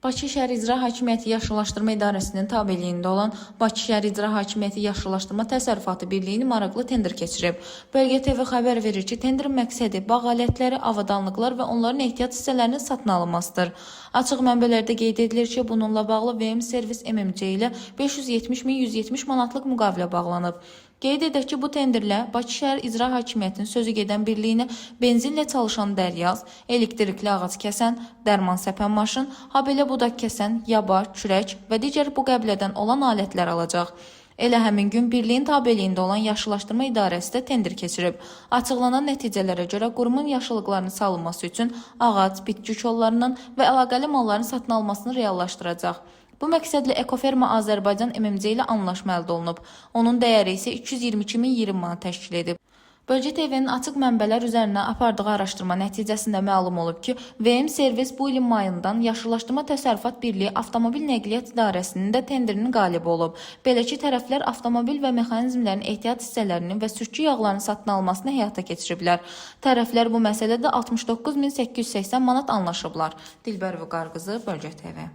Bakı şəhər İcra Hakimiyyəti Yaşıllaşdırma İdarəsinin tabeliyində olan Bakı şəhər İcra Hakimiyyəti Yaşıllaşdırma Təsərrüfatı Birliyini maraqlı tender keçirib. Bölgə TV xəbər verir ki, tenderin məqsədi bağ alətləri, avadanlıqlar və onların ehtiyat hissələrinin satın alınmasıdır. Açıq mənbələrdə qeyd edilir ki, bununla bağlı VM Servis MMC ilə 570.170 manatlıq müqavilə bağlanıb. Qeyd edək ki, bu tenderlə Bakı şəhər İcra Hakimiyyətinin sözü gedən birliyinə benzinlə çalışan dəryaz, elektrikli ağac kəsən, dərman səpən maşın, habelə budaq kəsən, yaba, kürək və digər bu qəbilədən olan alətlər alacaq. Elə həmin gün birliyin tabeliyində olan Yaşıllaşdırma İdarəsi də tender keçirib. Açıqlanan nəticələrə görə qurumun yaşıllıqlarının salınması üçün ağac, bitki kollarının və əlaqəli malların satın almasını reallaşdıracaq. Bu məqsədlə Ekoferma Azərbaycan MMC ilə anlaşma əldə olunub. Onun dəyəri isə 222.020 manat təşkil edib. Bölgə TV-nin açıq mənbələr üzərindən apardığı araşdırma nəticəsində məlum olub ki, VM Servis bu ilin mayından Yaşıllaşdırma Təsərrüfat Birliyi Avtomobil Nəqliyyat İdarəsinin də tenderinin qalibi olub. Belə ki, tərəflər avtomobil və mexanizmlərin ehtiyat hissələrinin və sürtçü yağlarının satın almasını həyata keçiriblər. Tərəflər bu məsələdə 69.880 manat anlaşıblar. Dilbər Vüqar qızı, Bölgə TV.